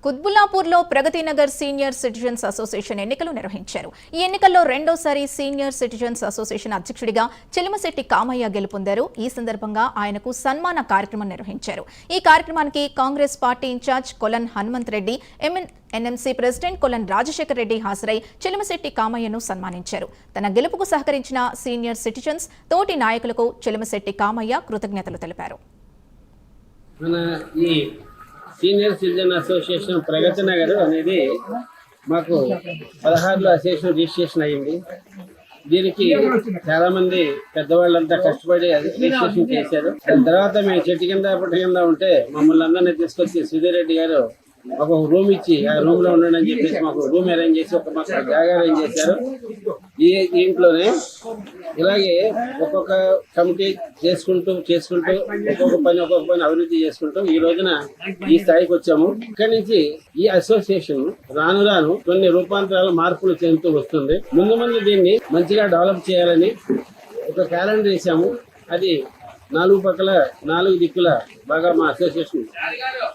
కుత్బుల్లాపూర్లో Pragathi Nagar senior citizens association ఎన్నికలు నిర్వహించారు. ఈ ఎన్నికల్లో రెండోసారి సీనియర్ సిటిజన్స్ అసోసియేషన్ అధ్యక్షుడిగా చెలిమశెట్టి కామయ్య గెలుపొందారు. ఈ సందర్భంగా ఆయనకు సన్మాన కార్యక్రమం నిర్వహించారు. ఈ కార్యక్రమానికి కాంగ్రెస్ పార్టీ ఇన్ఛార్జ్ కొలన్ హనుమంత్ రెడ్డి, ఎన్ఎంసీ ప్రెసిడెంట్ కొలన్ రాజశేఖర్ రెడ్డి హాజరై చెలిమశెట్టి కామయ్యను సన్మానించారు. తన గెలుపుకు సహకరించిన సీనియర్ సిటిజన్స్ తోటి నాయకులకు చెలిమశెట్టి కామయ్య కృతజ్ఞతలు తెలిపారు. Senior citizen association Pragathi Nagar అనేది మాకు 16లో అసోసియేషన్ రిజిస్ట్రేషన్ అయ్యింది. దీనికి చాలా మంది పెద్దవాళ్ళంతా కష్టపడి రిజిస్ట్రేషన్ చేశారు. దాని తర్వాత మేము చెట్టు కింద పుట్ట కింద ఉంటే మమ్మల్ని అందరినీ తీసుకొచ్చి సుధీర్ రెడ్డి గారు ఒక రూమ్ ఇచ్చి ఆ రూమ్ లో ఉండండి అని చెప్పేసి మాకు రూమ్ అరేంజ్ చేసి ఒక మాకు జాగా అరేంజ్ చేశారు. దీంట్లోనే ఇలాగే ఒక్కొక్క కమిటీ చేసుకుంటూ ఒక్కొక్క పని అభివృద్ధి చేసుకుంటూ ఈ రోజున ఈ స్థాయికి వచ్చాము. ఇక్కడి నుంచి ఈ అసోసియేషన్ రాను కొన్ని రూపాంతరాల మార్పులు చెందుతూ వస్తుంది. ముందు దీన్ని మంచిగా డెవలప్ చేయాలని ఒక క్యాలెండర్ వేసాము. అది 4 పక్కల 4 దిక్కుల బాగా మా అసోసియేషన్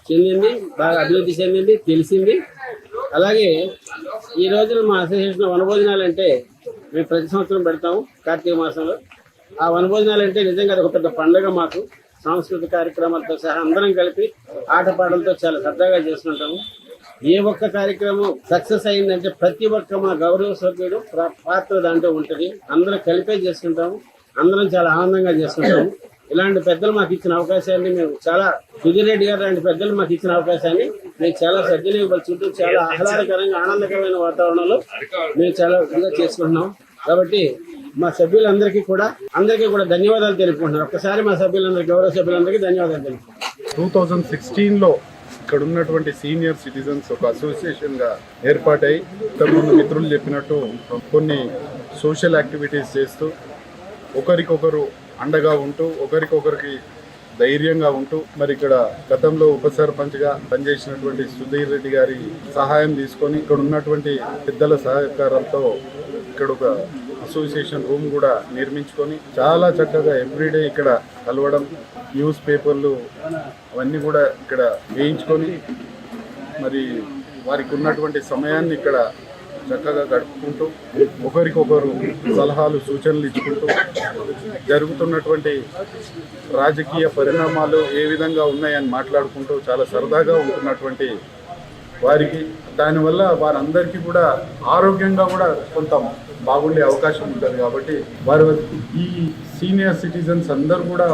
చెందింది, బాగా అభివృద్ధి చెందింది, తెలిసింది. అలాగే ఈ రోజున మా అసోసియేషన్ వనభోజనాలు అంటే మేము ప్రతి సంవత్సరం పెడతాము కార్తీక మాసంలో. ఆ వనభోజనాలు అంటే నిజంగా అది ఒక పెద్ద పండుగ. మాకు సాంస్కృతిక కార్యక్రమాలతో సహా అందరం కలిపి ఆటపాటలతో చాలా సరదాగా చేసుకుంటాము. ఏ ఒక్క కార్యక్రమం సక్సెస్ అయిందంటే ప్రతి ఒక్క మా గౌరవ సభ్యుడు పాత్ర దాంట్లో ఉంటుంది. అందరం కలిపే చేసుకుంటాము, అందరం చాలా ఆనందంగా చేసుకుంటాము. ఇలాంటి పెద్దలు మాకు ఇచ్చిన అవకాశాన్ని మేము చాలా సుధీర్ రెడ్డి గారు లాంటి పెద్దలు మాకు ఇచ్చిన అవకాశాన్ని మేము చాలా సద్వినియోగపరుచుకుంటూ చాలా ఆహ్లాదకరంగా ఆనందకరమైన వాతావరణంలో మేము చాలా ఇదిగా చేసుకుంటున్నాం. కాబట్టి మా సభ్యులందరికీ కూడా ధన్యవాదాలు తెలుపుకుంటున్నాం. ఒక్కసారి మా సభ్యులందరికీ, గౌరవ సభ్యులందరికీ ధన్యవాదాలు తెలుపుకుంటున్నాం. 2016లో ఇక్కడ ఉన్నటువంటి సీనియర్ సిటిజన్స్ ఒక అసోసియేషన్ గా ఏర్పాటై ఇంతకుముందు మిత్రులు చెప్పినట్టు కొన్ని సోషల్ యాక్టివిటీస్ చేస్తూ ఒకరికొకరు అండగా ఉంటూ ఒకరికొకరికి ధైర్యంగా ఉంటూ మరి ఇక్కడ గతంలో ఉప సర్పంచ్గా పనిచేసినటువంటి సుధీర్ రెడ్డి గారి సహాయం తీసుకొని ఇక్కడ ఉన్నటువంటి పెద్దల సహకారంతో ఇక్కడ ఒక అసోసియేషన్ రూమ్ కూడా నిర్మించుకొని చాలా చక్కగా ఎవ్రీడే ఇక్కడ కలవడం, న్యూస్ పేపర్లు అవన్నీ కూడా ఇక్కడ వేయించుకొని మరి వారికి ఉన్నటువంటి సమయాన్ని ఇక్కడ చక్కగా గడుపుకుంటూ ఒకరికొకరు సలహాలు సూచనలు ఇచ్చుకుంటూ జరుగుతున్నటువంటి రాజకీయ పరిణామాలు ఏ విధంగా ఉన్నాయని మాట్లాడుకుంటూ చాలా సరదాగా ఉంటున్నటువంటి వారికి దానివల్ల వారందరికీ కూడా ఆరోగ్యంగా కూడా కొంత బాగుండే అవకాశం ఉంటుంది. కాబట్టి వారు ఈ సీనియర్ సిటిజన్స్ అందరూ కూడా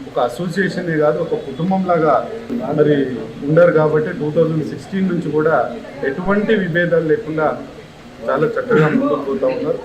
ఒక అసోసియేషనే కాదు ఒక కుటుంబంలాగా మరి ఉండరు. కాబట్టి 2016 నుంచి కూడా ఎటువంటి విభేదాలు లేకుండా చాలా చక్కగా ముందుకు పోతూ ఉన్నారు.